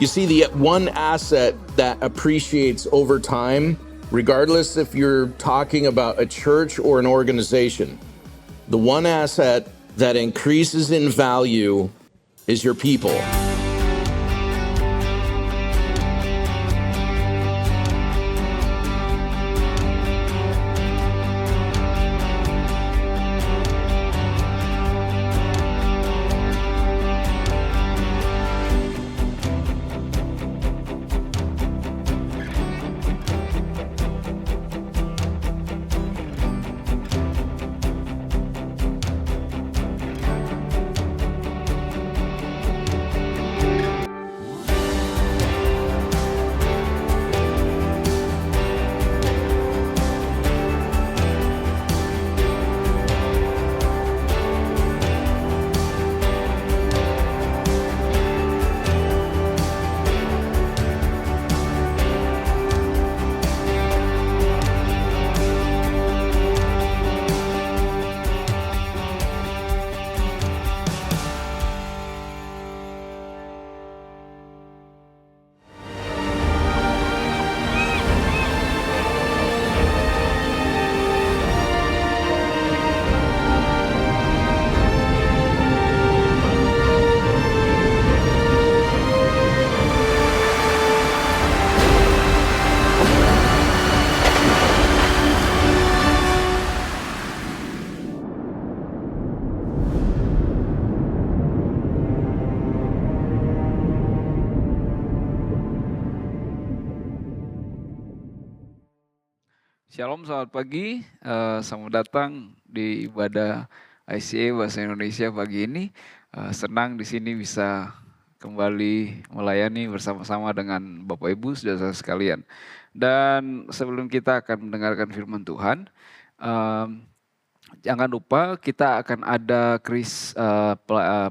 You see, the one asset that appreciates over time, regardless if you're talking about a church or an organization, the one asset that increases in value is your people. Shalom, selamat pagi. Selamat datang di ibadah ICA Bahasa Indonesia pagi ini. Senang di sini bisa kembali melayani bersama-sama dengan Bapak Ibu saudara sekalian. Dan sebelum kita akan mendengarkan firman Tuhan, jangan lupa kita akan ada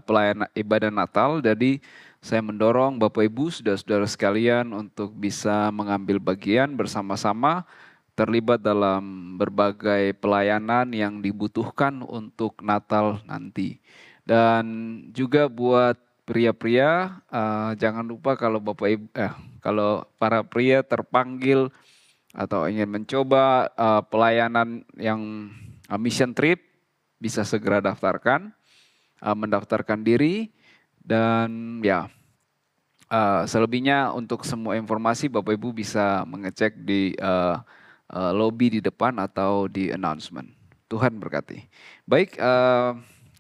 pelayanan ibadah Natal. Jadi saya mendorong Bapak Ibu saudara-saudara sekalian untuk bisa mengambil bagian bersama-sama, terlibat dalam berbagai pelayanan yang dibutuhkan untuk Natal nanti. Dan juga buat pria-pria, jangan lupa kalau kalau para pria terpanggil atau ingin mencoba pelayanan yang mission trip, bisa segera mendaftarkan diri. Dan selebihnya untuk semua informasi Bapak Ibu bisa mengecek di lobby di depan atau di announcement. Tuhan berkati. Baik,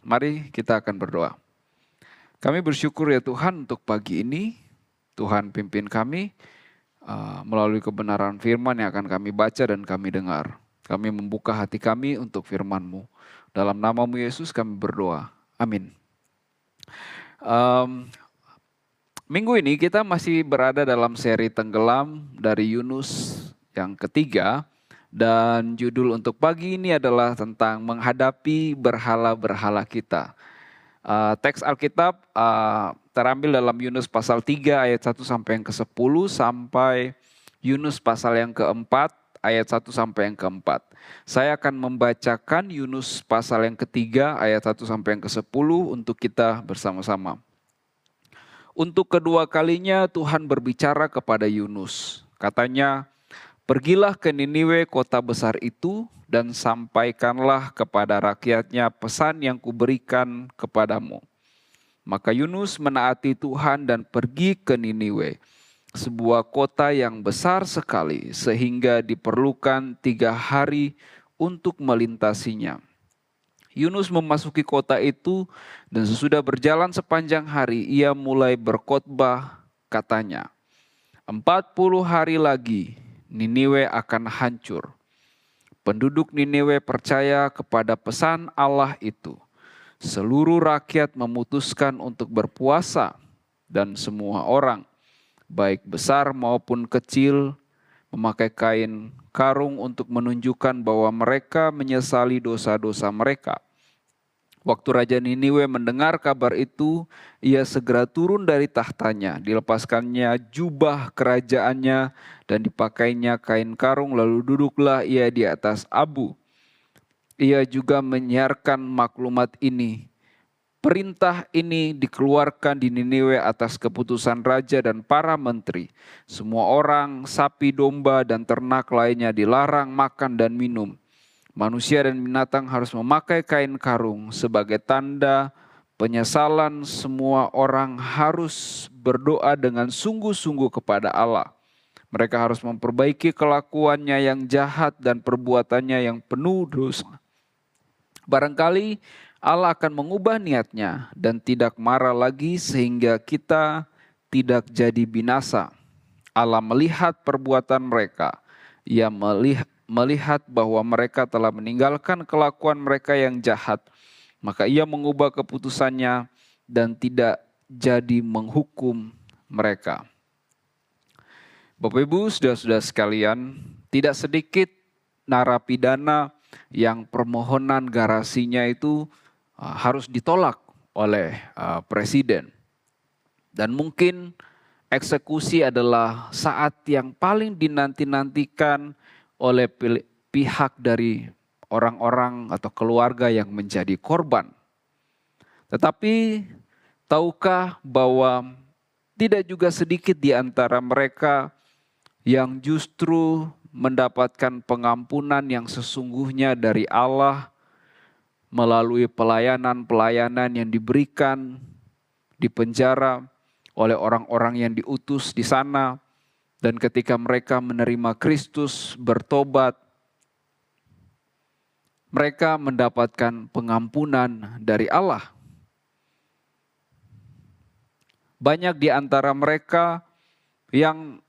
mari kita akan berdoa. Kami bersyukur ya Tuhan untuk pagi ini. Tuhan pimpin kami melalui kebenaran firman yang akan kami baca dan kami dengar. Kami membuka hati kami untuk firman-Mu. Dalam nama-Mu Yesus kami berdoa. Amin. Minggu ini kita masih berada dalam seri Tenggelam dari Yunus yang ketiga, dan judul untuk pagi ini adalah tentang menghadapi berhala-berhala kita. Teks Alkitab terambil dalam Yunus pasal 3 ayat 1 sampai yang ke-10 sampai Yunus pasal yang ke-4 ayat 1 sampai yang ke-4. Saya akan membacakan Yunus pasal yang ketiga ayat 1 sampai yang ke-10 untuk kita bersama-sama. Untuk kedua kalinya Tuhan berbicara kepada Yunus. Katanya, "Pergilah ke Niniwe, kota besar itu, dan sampaikanlah kepada rakyatnya pesan yang kuberikan kepadamu." Maka Yunus menaati Tuhan dan pergi ke Niniwe, sebuah kota yang besar sekali, sehingga diperlukan 3 hari untuk melintasinya. Yunus memasuki kota itu, dan sesudah berjalan sepanjang hari, ia mulai berkhotbah, katanya, 40 hari lagi Niniwe akan hancur. Penduduk Niniwe percaya kepada pesan Allah itu. Seluruh rakyat memutuskan untuk berpuasa, dan semua orang, baik besar maupun kecil, memakai kain karung untuk menunjukkan bahwa mereka menyesali dosa-dosa mereka. Waktu Raja Niniwe mendengar kabar itu, ia segera turun dari tahtanya, dilepaskannya jubah kerajaannya dan dipakainya kain karung, lalu duduklah ia di atas abu. Ia juga menyiarkan maklumat ini, Perintah ini dikeluarkan di Niniwe atas keputusan raja dan para menteri. Semua orang, sapi, domba, dan ternak lainnya dilarang makan dan minum. Manusia dan binatang harus memakai kain karung sebagai tanda penyesalan. Semua orang harus berdoa dengan sungguh-sungguh kepada Allah. Mereka harus memperbaiki kelakuannya yang jahat dan perbuatannya yang penuh dosa. Barangkali Allah akan mengubah niatnya dan tidak marah lagi sehingga kita tidak jadi binasa. Allah melihat perbuatan mereka. Ia melihat bahwa mereka telah meninggalkan kelakuan mereka yang jahat. Maka ia mengubah keputusannya dan tidak jadi menghukum mereka. Bapak Ibu, saudara-saudara sekalian, tidak sedikit narapidana yang permohonan garasinya itu harus ditolak oleh presiden. Dan mungkin eksekusi adalah saat yang paling dinanti-nantikan oleh pihak dari orang-orang atau keluarga yang menjadi korban. Tetapi tahukah bahwa tidak juga sedikit di antara mereka yang justru mendapatkan pengampunan yang sesungguhnya dari Allah melalui pelayanan-pelayanan yang diberikan di penjara oleh orang-orang yang diutus di sana, dan ketika mereka menerima Kristus, bertobat, mereka mendapatkan pengampunan dari Allah. Banyak di antara mereka yang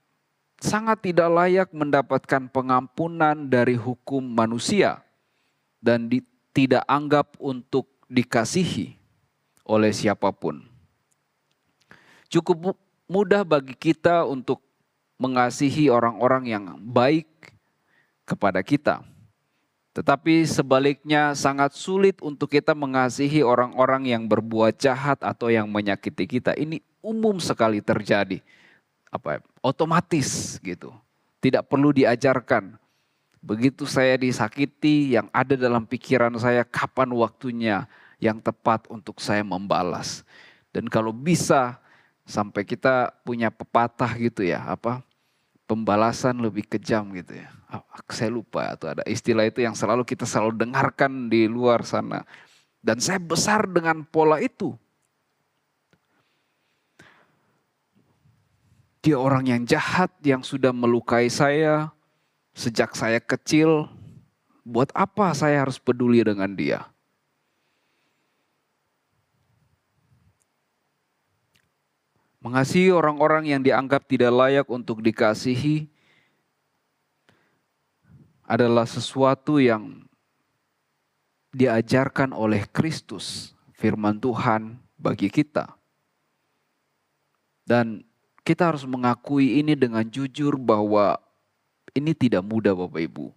sangat tidak layak mendapatkan pengampunan dari hukum manusia dan tidak anggap untuk dikasihi oleh siapapun. Cukup mudah bagi kita untuk mengasihi orang-orang yang baik kepada kita. Tetapi sebaliknya sangat sulit untuk kita mengasihi orang-orang yang berbuat jahat atau yang menyakiti kita. Ini umum sekali terjadi. Otomatis gitu. Tidak perlu diajarkan. Begitu saya disakiti, yang ada dalam pikiran saya kapan waktunya yang tepat untuk saya membalas. Dan kalau bisa sampai kita punya pepatah gitu ya, pembalasan lebih kejam gitu ya. Saya lupa atau ada istilah itu yang kita selalu dengarkan di luar sana. Dan saya besar dengan pola itu. Dia orang yang jahat yang sudah melukai saya sejak saya kecil. Buat apa saya harus peduli dengan dia? Mengasihi orang-orang yang dianggap tidak layak untuk dikasihi adalah sesuatu yang diajarkan oleh Kristus, firman Tuhan bagi kita. Dan kita harus mengakui ini dengan jujur bahwa ini tidak mudah Bapak Ibu.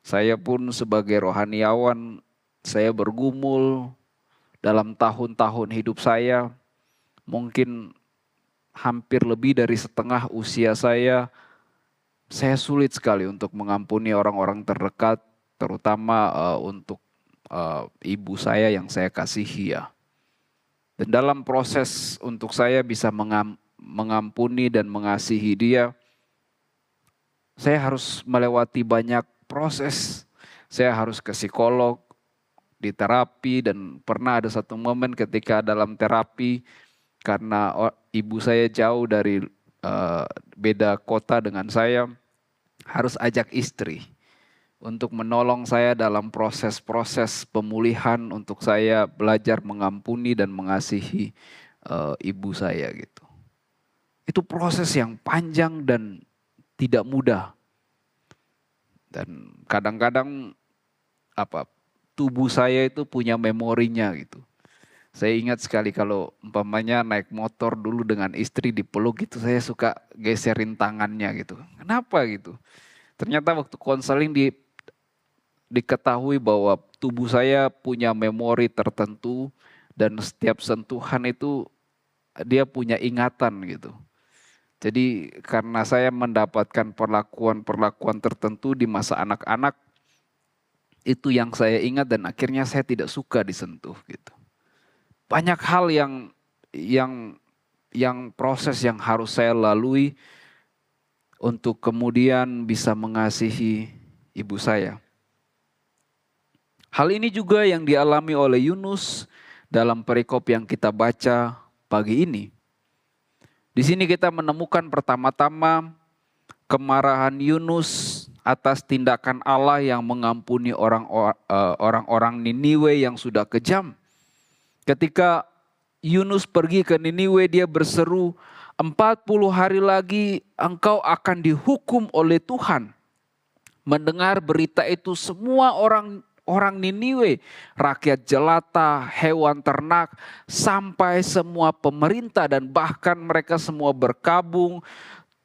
Saya pun sebagai rohaniawan, saya bergumul dalam tahun-tahun hidup saya, mungkin hampir lebih dari setengah usia saya sulit sekali untuk mengampuni orang-orang terdekat, terutama untuk ibu saya yang saya kasihi ya. Dan dalam proses untuk saya bisa mengampuni dan mengasihi dia, saya harus melewati banyak proses. Saya harus ke psikolog, di terapi, dan pernah ada satu momen ketika dalam terapi, karena ibu saya jauh dari beda kota dengan saya, harus ajak istri untuk menolong saya dalam proses-proses pemulihan untuk saya belajar mengampuni dan mengasihi ibu saya gitu. Itu proses yang panjang dan tidak mudah. Dan kadang-kadang tubuh saya itu punya memorinya gitu. Saya ingat sekali kalau umpamanya naik motor dulu dengan istri dipeluk gitu, saya suka geserin tangannya gitu. Kenapa gitu? Ternyata waktu konseling diketahui bahwa tubuh saya punya memori tertentu dan setiap sentuhan itu dia punya ingatan gitu. Jadi karena saya mendapatkan perlakuan-perlakuan tertentu di masa anak-anak, itu yang saya ingat dan akhirnya saya tidak suka disentuh gitu. banyak hal yang proses yang harus saya lalui untuk kemudian bisa mengasihi ibu saya. Hal ini juga yang dialami oleh Yunus dalam perikop yang kita baca pagi ini. Di sini kita menemukan pertama-tama kemarahan Yunus atas tindakan Allah yang mengampuni orang-orang Niniwe yang sudah kejam. Ketika Yunus pergi ke Niniwe, dia berseru, 40 hari lagi engkau akan dihukum oleh Tuhan. Mendengar berita itu semua orang Niniwe, rakyat jelata, hewan ternak, sampai semua pemerintah dan bahkan mereka semua berkabung,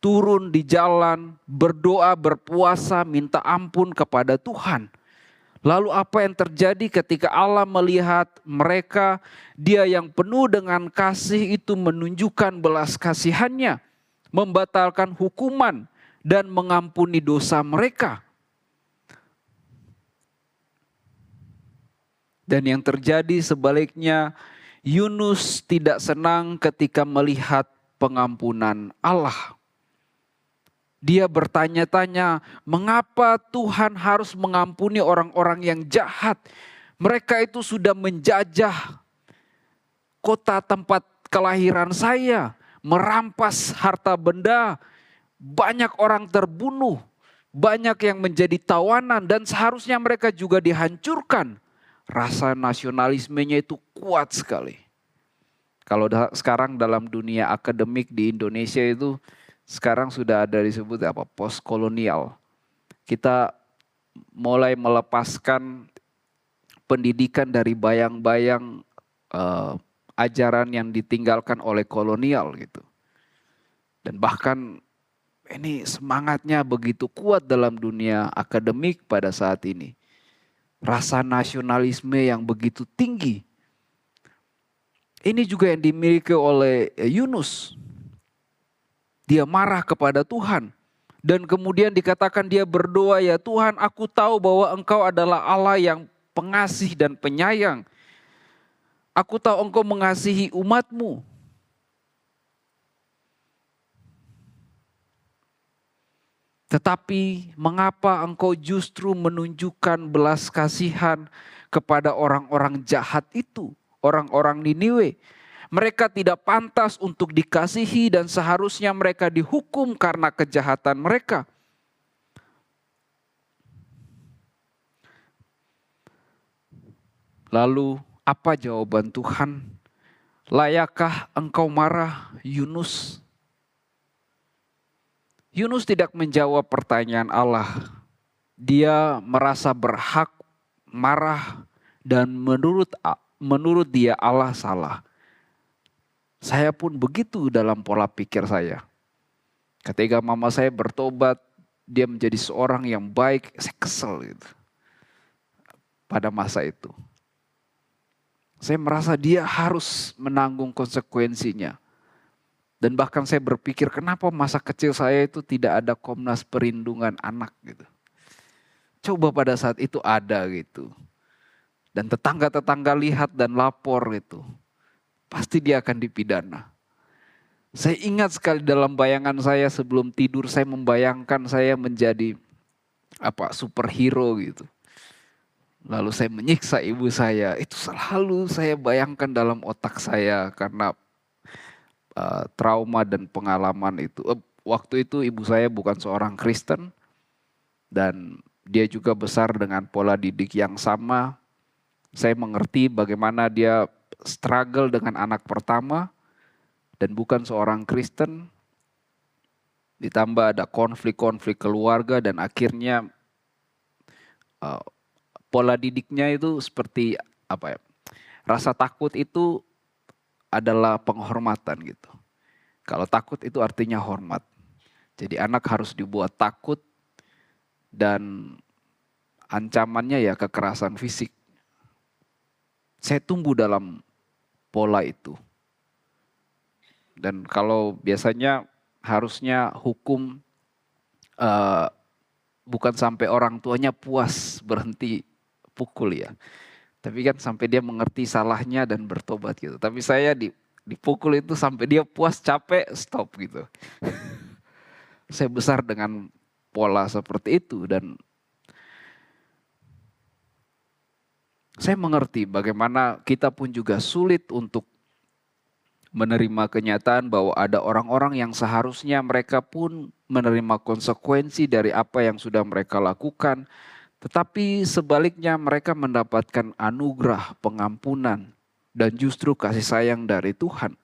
turun di jalan, berdoa, berpuasa, minta ampun kepada Tuhan. Lalu apa yang terjadi ketika Allah melihat mereka, Dia yang penuh dengan kasih itu menunjukkan belas kasihannya, membatalkan hukuman dan mengampuni dosa mereka. Dan yang terjadi sebaliknya, Yunus tidak senang ketika melihat pengampunan Allah. Dia bertanya-tanya, mengapa Tuhan harus mengampuni orang-orang yang jahat? Mereka itu sudah menjajah kota tempat kelahiran saya, merampas harta benda, banyak orang terbunuh, banyak yang menjadi tawanan dan seharusnya mereka juga dihancurkan. Rasa nasionalismenya itu kuat sekali. Kalau sekarang dalam dunia akademik di Indonesia itu sekarang sudah ada disebut postkolonial. Kita mulai melepaskan pendidikan dari bayang-bayang ajaran yang ditinggalkan oleh kolonial gitu. Dan bahkan ini semangatnya begitu kuat dalam dunia akademik pada saat ini. Rasa nasionalisme yang begitu tinggi. Ini juga yang dimiliki oleh Yunus. Dia marah kepada Tuhan. Dan kemudian dikatakan dia berdoa, ya Tuhan, aku tahu bahwa Engkau adalah Allah yang pengasih dan penyayang. Aku tahu Engkau mengasihi umat-Mu. Tetapi mengapa Engkau justru menunjukkan belas kasihan kepada orang-orang jahat itu, orang-orang Niniwe? Mereka tidak pantas untuk dikasihi dan seharusnya mereka dihukum karena kejahatan mereka. Lalu apa jawaban Tuhan? Layakkah engkau marah, Yunus? Yunus tidak menjawab pertanyaan Allah. Dia merasa berhak marah dan menurut dia Allah salah. Saya pun begitu dalam pola pikir saya. Ketika mama saya bertobat, dia menjadi seorang yang baik, saya kesel gitu. Pada masa itu. Saya merasa dia harus menanggung konsekuensinya. Dan bahkan saya berpikir kenapa masa kecil saya itu tidak ada Komnas Perlindungan Anak gitu. Coba pada saat itu ada gitu. Dan tetangga-tetangga lihat dan lapor gitu. Pasti dia akan dipidana. Saya ingat sekali dalam bayangan saya sebelum tidur saya membayangkan saya menjadi superhero gitu. Lalu saya menyiksa ibu saya. Itu selalu saya bayangkan dalam otak saya karena trauma dan pengalaman itu. Waktu itu ibu saya bukan seorang Kristen dan dia juga besar dengan pola didik yang sama. Saya mengerti bagaimana dia struggle dengan anak pertama dan bukan seorang Kristen. Ditambah ada konflik-konflik keluarga dan akhirnya pola didiknya itu seperti rasa takut itu adalah penghormatan gitu. Kalau takut itu artinya hormat. Jadi anak harus dibuat takut dan ancamannya ya kekerasan fisik. Saya tumbuh dalam pola itu. Dan kalau biasanya harusnya hukum bukan sampai orang tuanya puas berhenti pukul ya. Tapi kan sampai dia mengerti salahnya dan bertobat gitu. Tapi saya dipukul itu sampai dia puas, capek, stop gitu. Saya besar dengan pola seperti itu dan saya mengerti bagaimana kita pun juga sulit untuk menerima kenyataan bahwa ada orang-orang yang seharusnya mereka pun menerima konsekuensi dari apa yang sudah mereka lakukan. Tetapi sebaliknya mereka mendapatkan anugerah, pengampunan, dan justru kasih sayang dari Tuhan.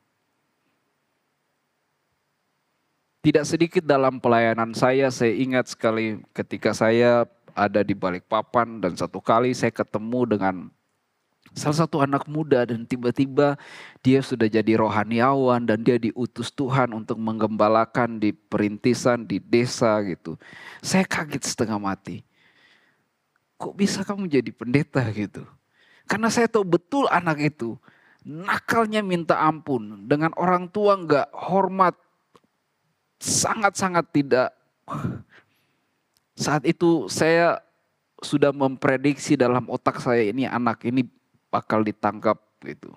Tidak sedikit dalam pelayanan saya ingat sekali ketika saya ada di Balikpapan dan satu kali saya ketemu dengan salah satu anak muda dan tiba-tiba dia sudah jadi rohaniawan dan dia diutus Tuhan untuk menggembalakan di perintisan di desa gitu. Saya kaget setengah mati. Kok bisa kamu jadi pendeta gitu? Karena saya tahu betul anak itu nakalnya minta ampun, dengan orang tua nggak hormat, sangat-sangat tidak. Saat itu saya sudah memprediksi dalam otak saya ini anak ini bakal ditangkap gitu.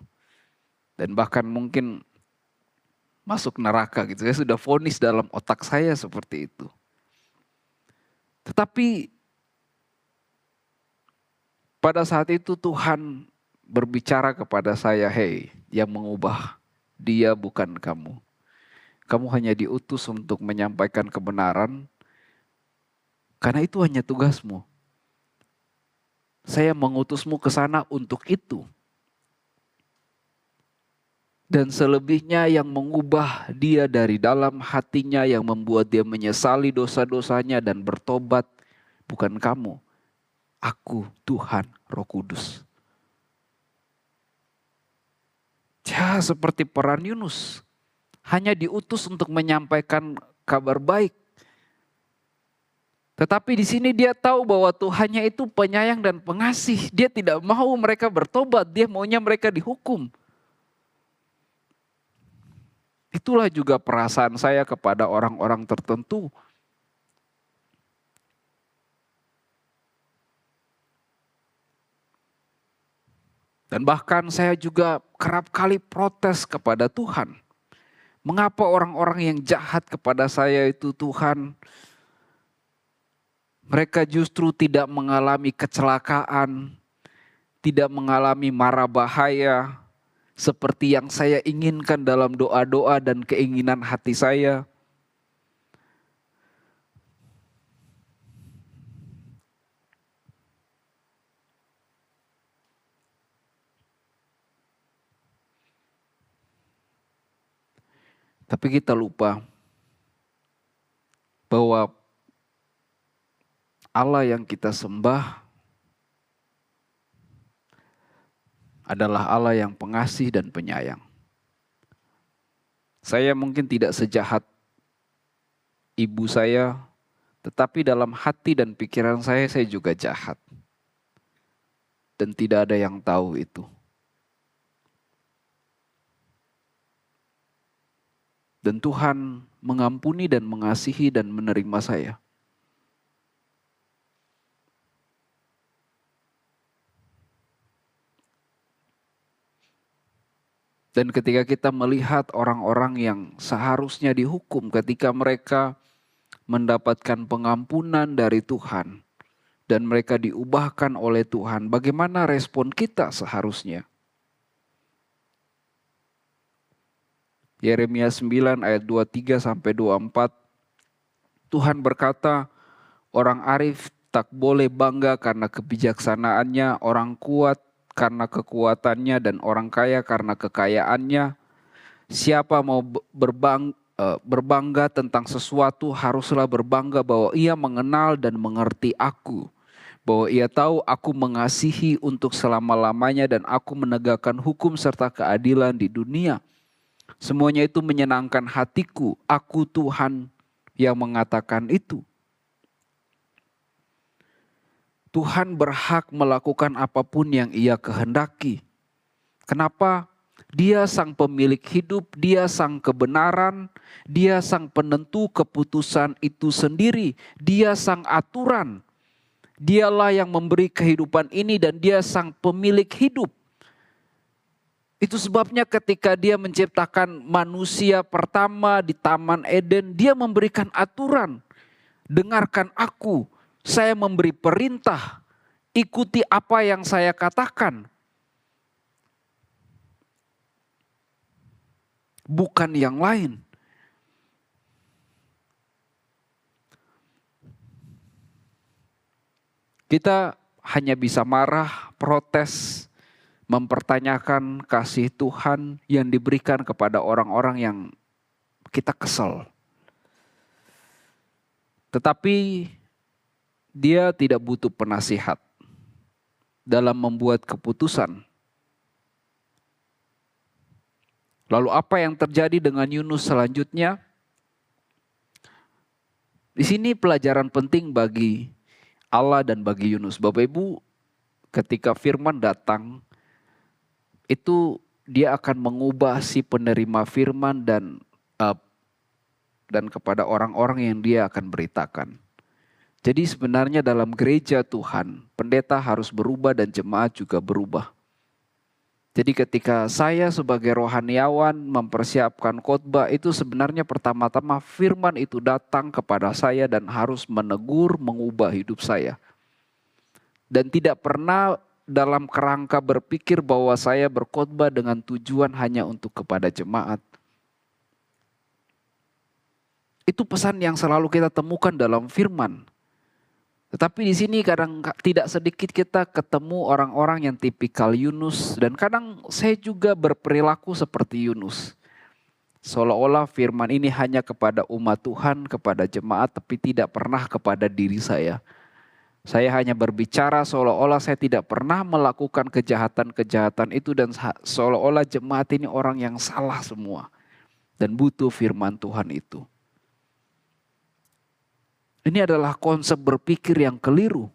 Dan bahkan mungkin masuk neraka gitu. Saya sudah vonis dalam otak saya seperti itu. Tetapi pada saat itu Tuhan berbicara kepada saya, "Hei, yang mengubah dia bukan kamu. Kamu hanya diutus untuk menyampaikan kebenaran, karena itu hanya tugasmu. Saya mengutusmu ke sana untuk itu. Dan selebihnya yang mengubah dia dari dalam hatinya, yang membuat dia menyesali dosa-dosanya dan bertobat, bukan kamu. Aku, Tuhan, Roh Kudus." Ya, seperti peran Yunus. Hanya diutus untuk menyampaikan kabar baik. Tetapi di sini dia tahu bahwa Tuhannya itu penyayang dan pengasih. Dia tidak mau mereka bertobat, dia maunya mereka dihukum. Itulah juga perasaan saya kepada orang-orang tertentu. Dan bahkan saya juga kerap kali protes kepada Tuhan. Mengapa orang-orang yang jahat kepada saya itu Tuhan, mereka justru tidak mengalami kecelakaan, tidak mengalami mara bahaya, seperti yang saya inginkan dalam doa-doa dan keinginan hati saya. Tapi kita lupa bahwa Allah yang kita sembah adalah Allah yang pengasih dan penyayang. Saya mungkin tidak sejahat ibu saya, tetapi dalam hati dan pikiran saya juga jahat. Dan tidak ada yang tahu itu. Dan Tuhan mengampuni dan mengasihi dan menerima saya. Dan ketika kita melihat orang-orang yang seharusnya dihukum ketika mereka mendapatkan pengampunan dari Tuhan dan mereka diubahkan oleh Tuhan, bagaimana respon kita seharusnya? Yeremia 9 ayat 23 sampai 24, Tuhan berkata, "Orang arif tak boleh bangga karena kebijaksanaannya, orang kuat karena kekuatannya, dan orang kaya karena kekayaannya. Siapa mau berbangga tentang sesuatu, haruslah berbangga bahwa ia mengenal dan mengerti aku. Bahwa ia tahu aku mengasihi untuk selama-lamanya dan aku menegakkan hukum serta keadilan di dunia. Semuanya itu menyenangkan hatiku. Aku Tuhan yang mengatakan itu." Tuhan berhak melakukan apapun yang Ia kehendaki. Kenapa? Dia sang pemilik hidup, Dia sang kebenaran, Dia sang penentu keputusan itu sendiri, Dia sang aturan. Dialah yang memberi kehidupan ini dan dia sang pemilik hidup. Itu sebabnya ketika dia menciptakan manusia pertama di Taman Eden, dia memberikan aturan. Dengarkan aku, saya memberi perintah, ikuti apa yang saya katakan. Bukan yang lain. Kita hanya bisa marah, protes, mempertanyakan kasih Tuhan yang diberikan kepada orang-orang yang kita kesel. Tetapi dia tidak butuh penasihat dalam membuat keputusan. Lalu apa yang terjadi dengan Yunus selanjutnya? Di sini pelajaran penting bagi Allah dan bagi Yunus. Bapak Ibu, ketika firman datang, itu dia akan mengubah si penerima firman dan kepada orang-orang yang dia akan beritakan. Jadi sebenarnya dalam gereja Tuhan, pendeta harus berubah dan jemaat juga berubah. Jadi ketika saya sebagai rohaniawan mempersiapkan khotbah, itu sebenarnya pertama-tama firman itu datang kepada saya dan harus menegur, mengubah hidup saya. Dan tidak pernah dalam kerangka berpikir bahwa saya berkhotbah dengan tujuan hanya untuk kepada jemaat. Itu pesan yang selalu kita temukan dalam firman. Tetapi di sini kadang tidak sedikit kita ketemu orang-orang yang tipikal Yunus. Dan kadang saya juga berperilaku seperti Yunus. Seolah-olah firman ini hanya kepada umat Tuhan, kepada jemaat, tapi tidak pernah kepada diri saya. Saya hanya berbicara seolah-olah saya tidak pernah melakukan kejahatan-kejahatan itu. Dan seolah-olah jemaat ini orang yang salah semua. Dan butuh firman Tuhan itu. Ini adalah konsep berpikir yang keliru.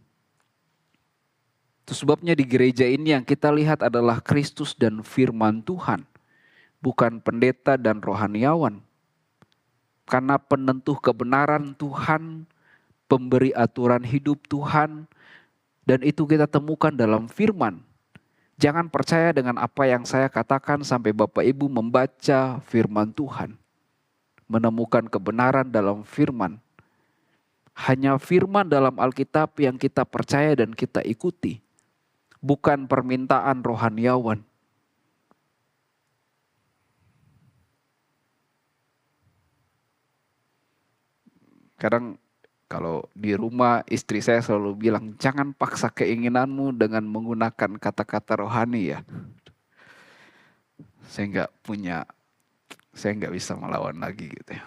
Itu sebabnya di gereja ini yang kita lihat adalah Kristus dan firman Tuhan. Bukan pendeta dan rohaniawan. Karena penentu kebenaran Tuhan, pemberi aturan hidup Tuhan, dan itu kita temukan dalam firman. Jangan percaya dengan apa yang saya katakan sampai Bapak Ibu membaca firman Tuhan. Menemukan kebenaran dalam firman. Hanya firman dalam Alkitab yang kita percaya dan kita ikuti. Bukan permintaan rohaniawan. Kadang kalau di rumah istri saya selalu bilang, jangan paksa keinginanmu dengan menggunakan kata-kata rohani ya. Saya nggak bisa melawan lagi gitu ya.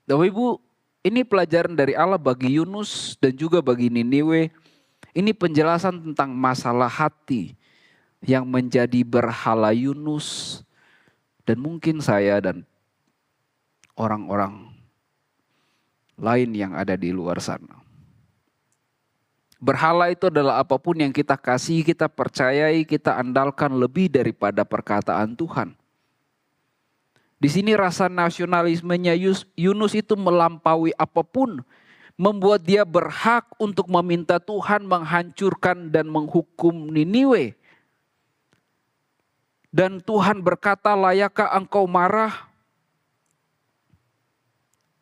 Bapak Ibu, ini pelajaran dari Allah bagi Yunus dan juga bagi Niniwe. Ini penjelasan tentang masalah hati yang menjadi berhala Yunus dan mungkin saya dan orang-orang lain yang ada di luar sana. Berhala itu adalah apapun yang kita kasih, kita percayai, kita andalkan lebih daripada perkataan Tuhan. Di sini rasa nasionalismenya Yunus itu melampaui apapun. Membuat dia berhak untuk meminta Tuhan menghancurkan dan menghukum Niniwe. Dan Tuhan berkata, layakkah engkau marah?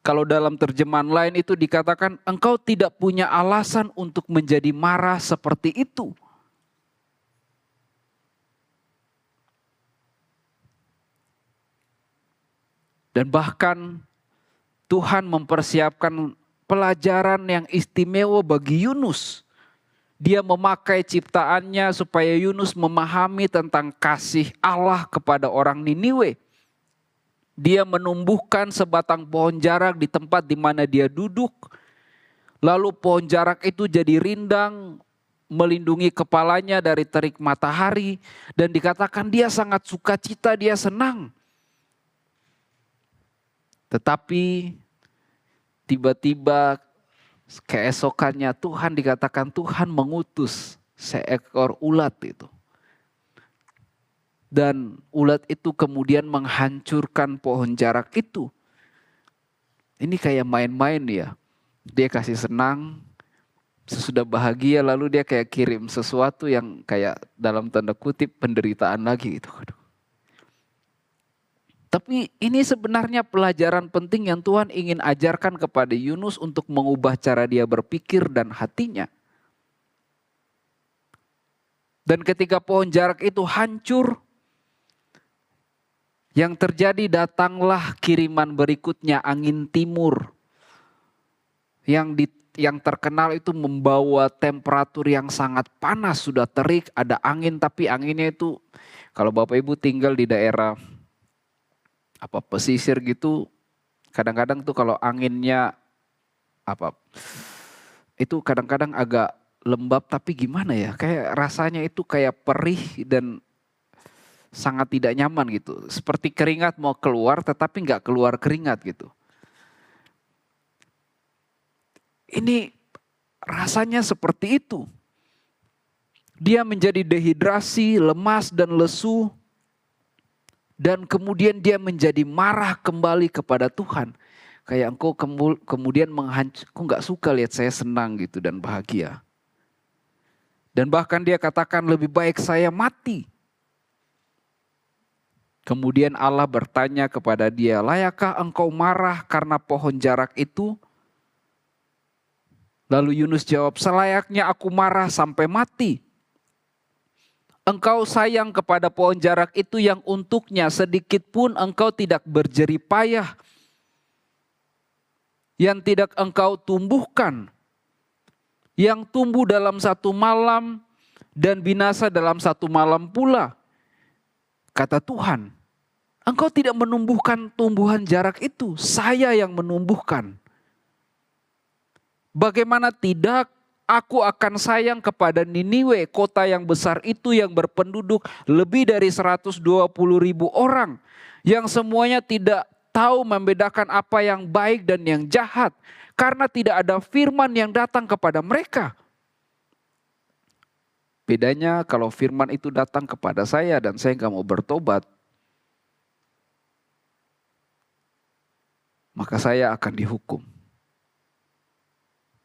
Kalau dalam terjemahan lain itu dikatakan, engkau tidak punya alasan untuk menjadi marah seperti itu. Dan bahkan Tuhan mempersiapkan pelajaran yang istimewa bagi Yunus. Dia memakai ciptaannya supaya Yunus memahami tentang kasih Allah kepada orang Niniwe. Dia menumbuhkan sebatang pohon jarak di tempat di mana dia duduk. Lalu pohon jarak itu jadi rindang, melindungi kepalanya dari terik matahari. Dan dikatakan dia sangat sukacita, dia senang. Tetapi tiba-tiba keesokannya dikatakan Tuhan mengutus seekor ulat itu. Dan ulat itu kemudian menghancurkan pohon jarak itu. Ini kayak main-main ya. Dia kasih senang, Sesudah bahagia lalu dia kayak kirim sesuatu yang kayak dalam tanda kutip penderitaan lagi gitu. Aduh. Tapi ini sebenarnya pelajaran penting yang Tuhan ingin ajarkan kepada Yunus untuk mengubah cara dia berpikir dan hatinya. Dan ketika pohon jarak itu hancur, yang terjadi datanglah kiriman berikutnya, angin timur. Yang terkenal itu membawa temperatur yang sangat panas, sudah terik, ada angin, tapi anginnya itu kalau Bapak Ibu tinggal di daerah pesisir gitu, kadang-kadang tuh kalau anginnya itu kadang-kadang agak lembab, tapi gimana ya, kayak rasanya itu kayak perih dan sangat tidak nyaman gitu. Seperti keringat mau keluar tetapi nggak keluar keringat gitu. Ini rasanya seperti itu. Dia menjadi dehidrasi, lemas dan lesu. Dan kemudian dia menjadi marah kembali kepada Tuhan. Kayak engkau kemudian engkau gak suka lihat saya senang gitu dan bahagia. Dan bahkan dia katakan lebih baik saya mati. Kemudian Allah bertanya kepada dia, layakkah engkau marah karena pohon jarak itu? Lalu Yunus jawab, selayaknya aku marah sampai mati. Engkau sayang kepada pohon jarak itu yang untuknya sedikit pun engkau tidak berjerih payah. Yang tidak engkau tumbuhkan. Yang tumbuh dalam satu malam dan binasa dalam satu malam pula. Kata Tuhan, engkau tidak menumbuhkan tumbuhan jarak itu, saya yang menumbuhkan. Bagaimana tidak, aku akan sayang kepada Niniwe, kota yang besar itu yang berpenduduk lebih dari 120.000 orang. Yang semuanya tidak tahu membedakan apa yang baik dan yang jahat. Karena tidak ada firman yang datang kepada mereka. Bedanya kalau firman itu datang kepada saya dan saya gak mau bertobat, maka saya akan dihukum.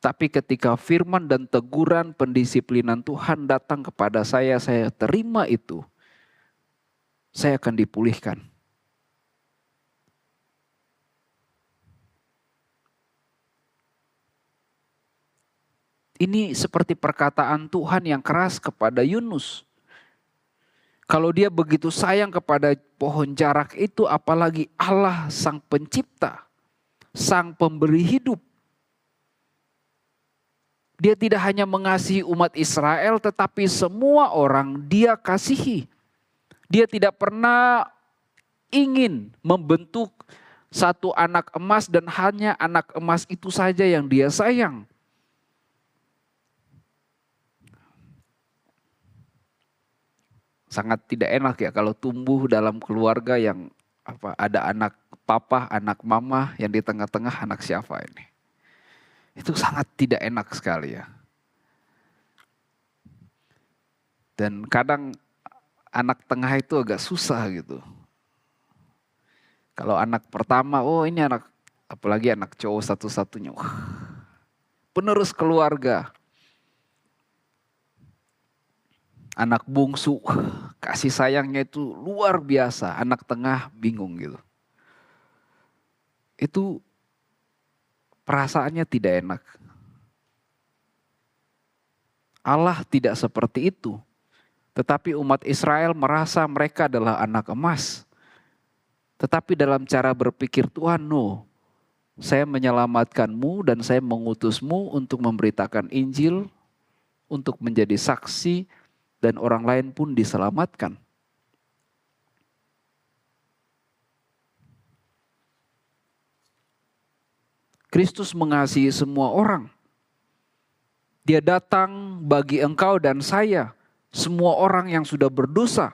Tapi ketika firman dan teguran pendisiplinan Tuhan datang kepada saya terima itu, saya akan dipulihkan. Ini seperti perkataan Tuhan yang keras kepada Yunus. Kalau dia begitu sayang kepada pohon jarak itu, apalagi Allah sang pencipta, sang pemberi hidup. Dia tidak hanya mengasihi umat Israel, tetapi semua orang dia kasihi. Dia tidak pernah ingin membentuk satu anak emas dan hanya anak emas itu saja yang dia sayang. Sangat tidak enak ya kalau tumbuh dalam keluarga yang ada anak papa, anak mama, yang di tengah-tengah anak siapa ini. Itu sangat tidak enak sekali ya. Dan kadang anak tengah itu agak susah gitu. Kalau anak pertama, oh ini anak, apalagi anak cowok satu-satunya. Penerus keluarga. Anak bungsu, kasih sayangnya itu luar biasa. Anak tengah bingung gitu. Itu perasaannya tidak enak. Allah tidak seperti itu. Tetapi umat Israel merasa mereka adalah anak emas. Tetapi dalam cara berpikir Tuhan, no. Saya menyelamatkanmu dan saya mengutusmu untuk memberitakan Injil, untuk menjadi saksi, dan orang lain pun diselamatkan. Kristus mengasihi semua orang. Dia datang bagi engkau dan saya, semua orang yang sudah berdosa.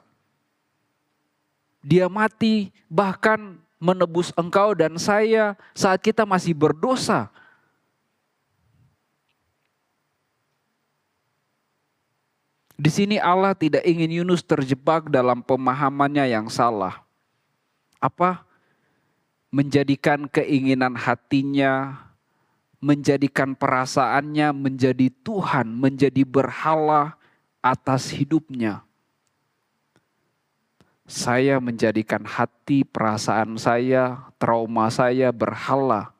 Dia mati bahkan menebus engkau dan saya saat kita masih berdosa. Di sini Allah tidak ingin Yunus terjebak dalam pemahamannya yang salah. Menjadikan keinginan hatinya menjadikan perasaannya menjadi Tuhan, menjadi berhala atas hidupnya. Saya menjadikan hati, perasaan saya, trauma saya berhala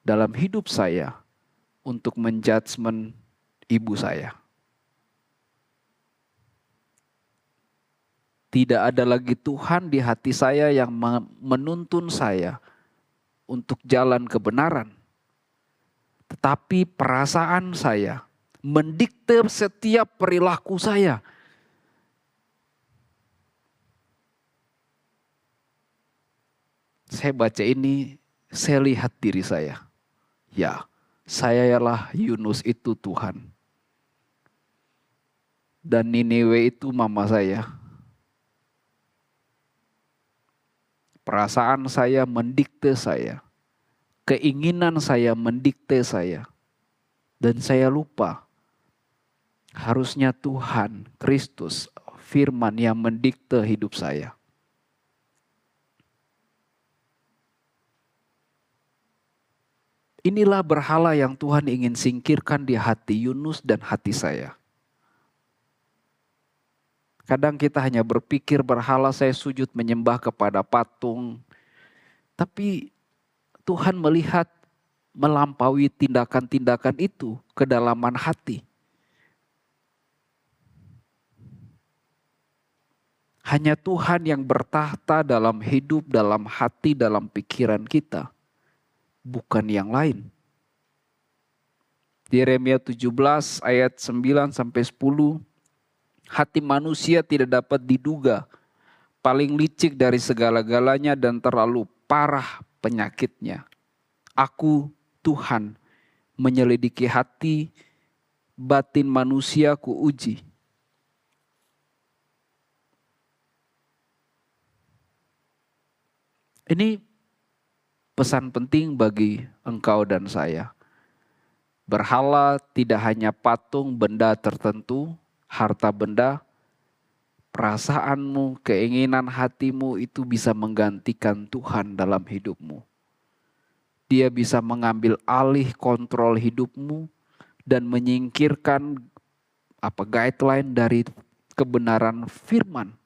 dalam hidup saya untuk menjudgment ibu saya. Tidak ada lagi Tuhan di hati saya yang menuntun saya untuk jalan kebenaran. Tetapi perasaan saya mendikte setiap perilaku saya. Saya baca ini, saya lihat diri saya. Ya, saya ialah Yunus itu Tuhan. Dan Niniwe itu mama saya. Perasaan saya mendikte saya. Keinginan saya mendikte saya. Dan saya lupa. Harusnya Tuhan, Kristus, firman yang mendikte hidup saya. Inilah berhala yang Tuhan ingin singkirkan di hati Yunus dan hati saya. Kadang kita hanya berpikir berhala, saya sujud menyembah kepada patung. Tapi Tuhan melihat melampaui tindakan-tindakan itu, kedalaman hati. Hanya Tuhan yang bertahta dalam hidup, dalam hati, dalam pikiran kita. Bukan yang lain. Yeremia 17 ayat 9-10. Hati manusia tidak dapat diduga, paling licik dari segala-galanya dan terlalu parah penyakitnya. Aku, Tuhan, menyelidiki hati, batin manusia ku uji. Ini pesan penting bagi engkau dan saya. Berhala tidak hanya patung benda tertentu, harta benda, perasaanmu, keinginan hatimu itu bisa menggantikan Tuhan dalam hidupmu. Dia bisa mengambil alih kontrol hidupmu dan menyingkirkan guideline dari kebenaran firman.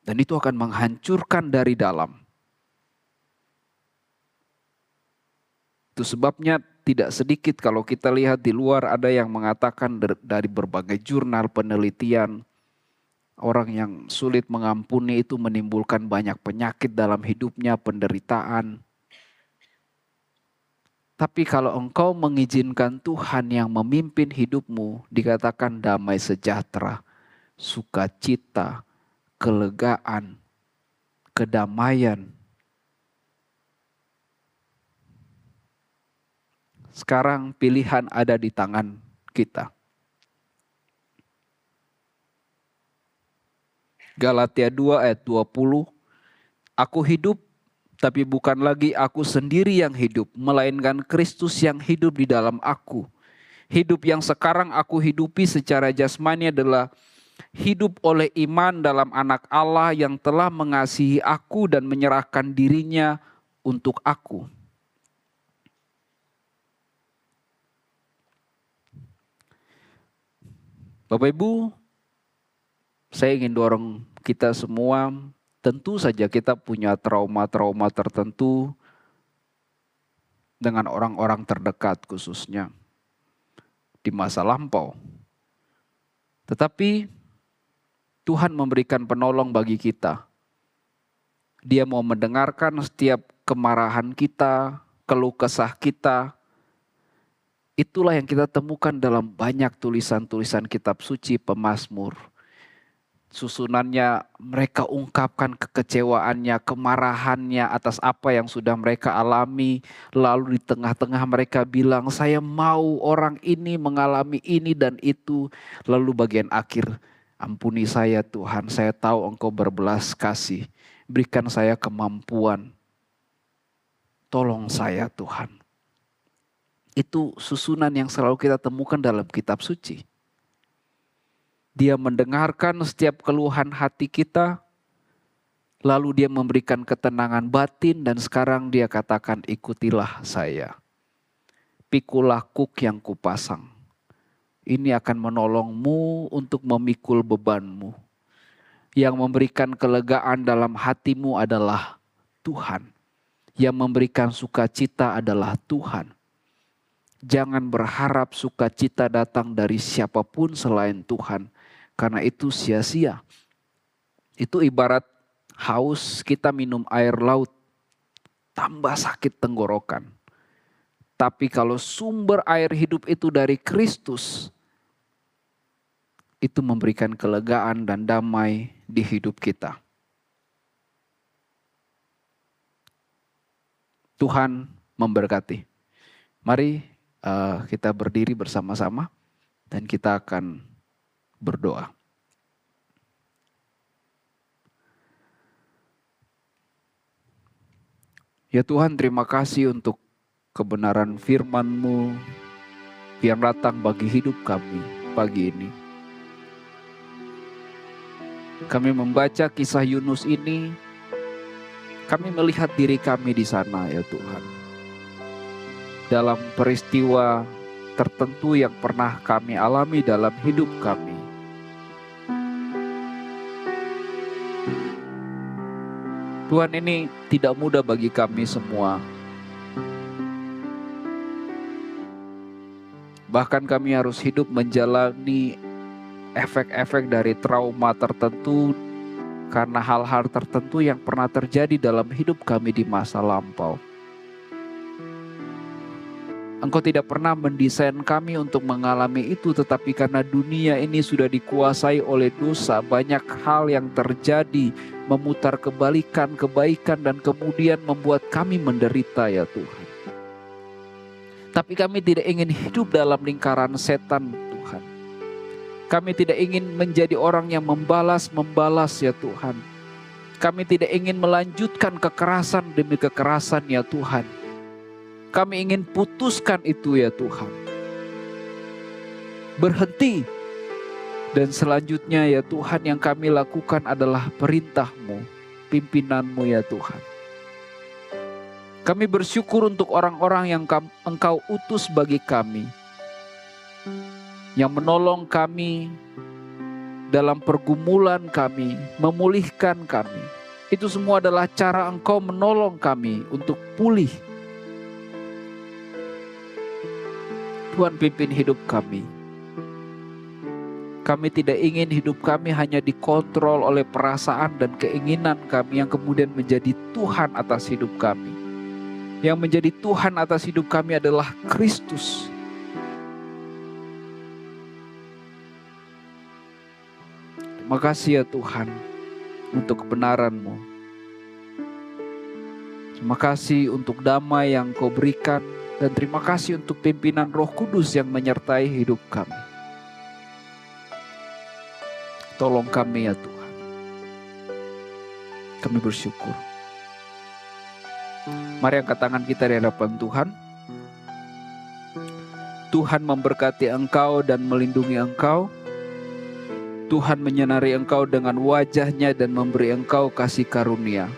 Dan itu akan menghancurkan dari dalam. Itu sebabnya tidak sedikit kalau kita lihat di luar ada yang mengatakan dari berbagai jurnal penelitian, orang yang sulit mengampuni itu menimbulkan banyak penyakit dalam hidupnya, penderitaan. Tapi kalau engkau mengizinkan Tuhan yang memimpin hidupmu, dikatakan damai sejahtera, sukacita, kelegaan, kedamaian. Sekarang pilihan ada di tangan kita. Galatia 2 ayat 20. Aku hidup, tapi bukan lagi aku sendiri yang hidup, melainkan Kristus yang hidup di dalam aku. Hidup yang sekarang aku hidupi secara jasmani adalah hidup oleh iman dalam Anak Allah yang telah mengasihi aku dan menyerahkan dirinya untuk aku. Bapak Ibu, saya ingin dorong kita semua, tentu saja kita punya trauma-trauma tertentu dengan orang-orang terdekat khususnya di masa lampau. Tetapi Tuhan memberikan penolong bagi kita. Dia mau mendengarkan setiap kemarahan kita, keluh kesah kita. Itulah yang kita temukan dalam banyak tulisan-tulisan kitab suci pemazmur. Susunannya mereka ungkapkan kekecewaannya, kemarahannya atas apa yang sudah mereka alami. Lalu di tengah-tengah mereka bilang, saya mau orang ini mengalami ini dan itu. Lalu bagian akhir, ampuni saya Tuhan, saya tahu Engkau berbelas kasih. Berikan saya kemampuan. Tolong saya Tuhan. Itu susunan yang selalu kita temukan dalam kitab suci. Dia mendengarkan setiap keluhan hati kita. Lalu dia memberikan ketenangan batin dan sekarang dia katakan, ikutilah saya. Pikulah kuk yang kupasang. Ini akan menolongmu untuk memikul bebanmu. Yang memberikan kelegaan dalam hatimu adalah Tuhan. Yang memberikan sukacita adalah Tuhan. Jangan berharap sukacita datang dari siapapun selain Tuhan. Karena itu sia-sia. Itu ibarat haus kita minum air laut. Tambah sakit tenggorokan. Tapi kalau sumber air hidup itu dari Kristus, itu memberikan kelegaan dan damai di hidup kita. Tuhan memberkati. Mari kita berdiri bersama-sama dan kita akan berdoa. Ya Tuhan, terima kasih untuk kebenaran firman-Mu yang datang bagi hidup kami pagi ini. Kami membaca kisah Yunus ini, kami melihat diri kami di sana ya Tuhan. Dalam peristiwa tertentu yang pernah kami alami dalam hidup kami. Tuhan, ini tidak mudah bagi kami semua. Bahkan kami harus hidup menjalani efek-efek dari trauma tertentu karena hal-hal tertentu yang pernah terjadi dalam hidup kami di masa lampau. Engkau tidak pernah mendesain kami untuk mengalami itu, tetapi karena dunia ini sudah dikuasai oleh dosa, banyak hal yang terjadi memutar kebalikan kebaikan dan kemudian membuat kami menderita ya Tuhan. Tapi kami tidak ingin hidup dalam lingkaran setan Tuhan. Kami tidak ingin menjadi orang yang membalas ya Tuhan. Kami tidak ingin melanjutkan kekerasan demi kekerasan ya Tuhan. Kami ingin putuskan itu ya Tuhan. Berhenti. Dan selanjutnya ya Tuhan, yang kami lakukan adalah perintah-Mu, pimpinan-Mu ya Tuhan. Kami bersyukur untuk orang-orang yang Engkau utus bagi kami. Yang menolong kami dalam pergumulan kami, memulihkan kami. Itu semua adalah cara Engkau menolong kami untuk pulih. Tuhan, pimpin hidup kami. Kami tidak ingin hidup kami hanya dikontrol oleh perasaan dan keinginan kami yang kemudian menjadi Tuhan atas hidup kami. Yang menjadi Tuhan atas hidup kami adalah Kristus. Terima kasih ya Tuhan untuk kebenaran-Mu. Terima kasih untuk damai yang Kau berikan. Dan terima kasih untuk pimpinan Roh Kudus yang menyertai hidup kami. Tolong kami ya Tuhan. Kami bersyukur. Mari angkat tangan kita di hadapan Tuhan. Tuhan memberkati engkau dan melindungi engkau. Tuhan menyinari engkau dengan wajah-Nya dan memberi engkau kasih karunia.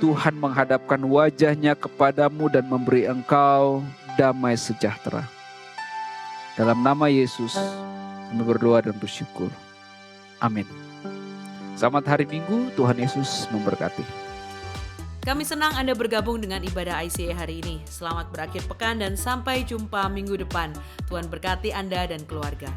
Tuhan menghadapkan wajah-Nya kepadamu dan memberi engkau damai sejahtera. Dalam nama Yesus, kami berdoa dan bersyukur. Amin. Selamat hari Minggu, Tuhan Yesus memberkati. Kami senang Anda bergabung dengan ibadah ICA hari ini. Selamat berakhir pekan dan sampai jumpa minggu depan. Tuhan berkati Anda dan keluarga.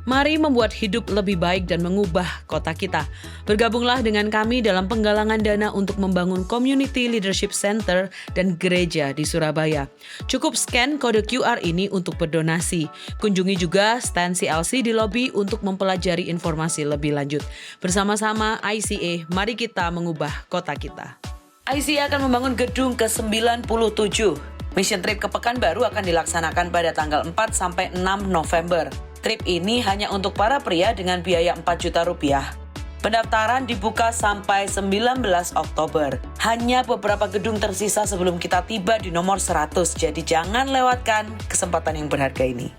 Mari membuat hidup lebih baik dan mengubah kota kita. Bergabunglah dengan kami dalam penggalangan dana untuk membangun Community Leadership Center dan gereja di Surabaya. Cukup scan kode QR ini untuk berdonasi. Kunjungi juga stand CLC di lobi untuk mempelajari informasi lebih lanjut. Bersama-sama ICA, mari kita mengubah kota kita. ICA akan membangun gedung ke-97. Mission trip ke Pekanbaru akan dilaksanakan pada tanggal 4 sampai 6 November. Trip ini hanya untuk para pria dengan biaya 4 juta rupiah. Pendaftaran dibuka sampai 19 Oktober. Hanya beberapa gedung tersisa sebelum kita tiba di nomor 100, jadi jangan lewatkan kesempatan yang berharga ini.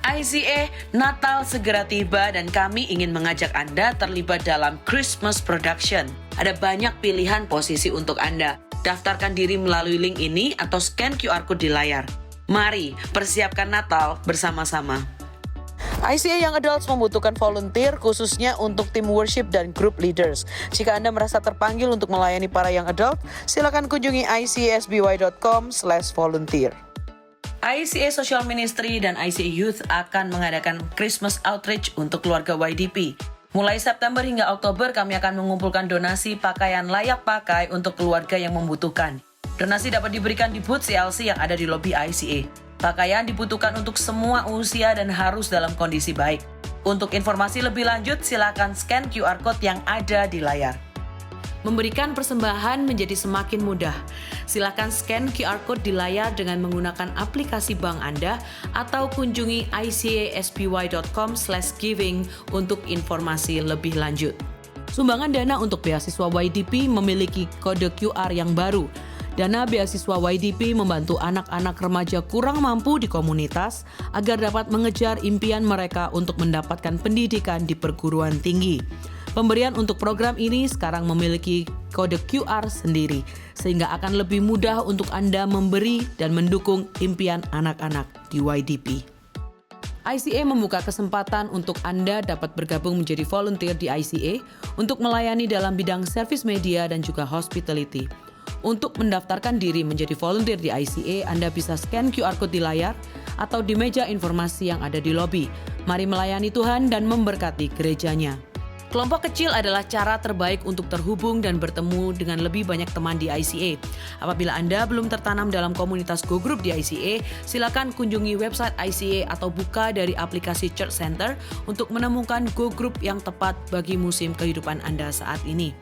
ICA, Natal segera tiba dan kami ingin mengajak Anda terlibat dalam Christmas Production. Ada banyak pilihan posisi untuk Anda. Daftarkan diri melalui link ini atau scan QR Code di layar. Mari persiapkan Natal bersama-sama. ICA Young Adults membutuhkan volunteer khususnya untuk tim worship dan group leaders. Jika Anda merasa terpanggil untuk melayani para young adult, silakan kunjungi icasby.com/volunteer. ICA Social Ministry dan ICA Youth akan mengadakan Christmas Outreach untuk keluarga YDP. Mulai September hingga Oktober kami akan mengumpulkan donasi pakaian layak pakai untuk keluarga yang membutuhkan. Donasi dapat diberikan di booth CLC yang ada di lobi ICA. Pakaian dibutuhkan untuk semua usia dan harus dalam kondisi baik. Untuk informasi lebih lanjut, silakan scan QR Code yang ada di layar. Memberikan persembahan menjadi semakin mudah. Silakan scan QR Code di layar dengan menggunakan aplikasi bank Anda atau kunjungi icasby.com/giving untuk informasi lebih lanjut. Sumbangan dana untuk beasiswa YDP memiliki kode QR yang baru. Dana beasiswa YDP membantu anak-anak remaja kurang mampu di komunitas agar dapat mengejar impian mereka untuk mendapatkan pendidikan di perguruan tinggi. Pemberian untuk program ini sekarang memiliki kode QR sendiri, sehingga akan lebih mudah untuk Anda memberi dan mendukung impian anak-anak di YDP. ICA membuka kesempatan untuk Anda dapat bergabung menjadi volunteer di ICA untuk melayani dalam bidang service media dan juga hospitality. Untuk mendaftarkan diri menjadi volunteer di ICA, Anda bisa scan QR Code di layar atau di meja informasi yang ada di lobi. Mari melayani Tuhan dan memberkati gerejanya. Kelompok kecil adalah cara terbaik untuk terhubung dan bertemu dengan lebih banyak teman di ICA. Apabila Anda belum tertanam dalam komunitas Go Group di ICA, silakan kunjungi website ICA atau buka dari aplikasi Church Center untuk menemukan Go Group yang tepat bagi musim kehidupan Anda saat ini.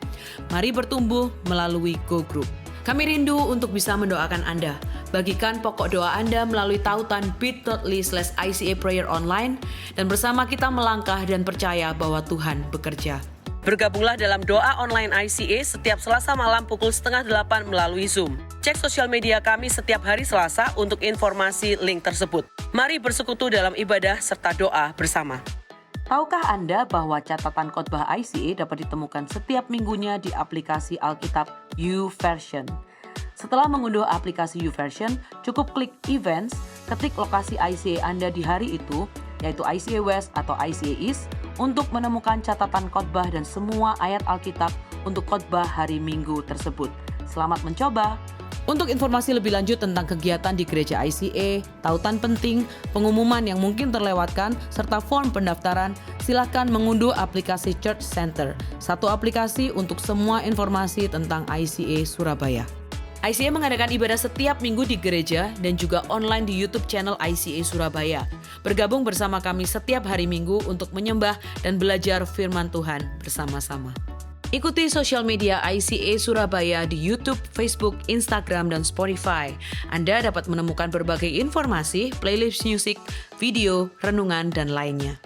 Mari bertumbuh melalui Go Group. Kami rindu untuk bisa mendoakan Anda. Bagikan pokok doa Anda melalui tautan bit.ly/ICA Prayer Online dan bersama kita melangkah dan percaya bahwa Tuhan bekerja. Bergabunglah dalam doa online ICA setiap Selasa malam pukul 7:30 melalui Zoom. Cek sosial media kami setiap hari Selasa untuk informasi link tersebut. Mari bersekutu dalam ibadah serta doa bersama. Tahukah Anda bahwa catatan khotbah ICA dapat ditemukan setiap minggunya di aplikasi Alkitab YouVersion? Setelah mengunduh aplikasi YouVersion, cukup klik Events, ketik lokasi ICA Anda di hari itu, yaitu ICA West atau ICA East, untuk menemukan catatan khotbah dan semua ayat Alkitab untuk khotbah hari Minggu tersebut. Selamat mencoba! Untuk informasi lebih lanjut tentang kegiatan di gereja ICA, tautan penting, pengumuman yang mungkin terlewatkan, serta form pendaftaran, silakan mengunduh aplikasi Church Center, satu aplikasi untuk semua informasi tentang ICA Surabaya. ICA mengadakan ibadah setiap minggu di gereja dan juga online di YouTube channel ICA Surabaya. Bergabung bersama kami setiap hari Minggu untuk menyembah dan belajar firman Tuhan bersama-sama. Ikuti sosial media ICA Surabaya di YouTube, Facebook, Instagram, dan Spotify. Anda dapat menemukan berbagai informasi, playlist musik, video, renungan, dan lainnya.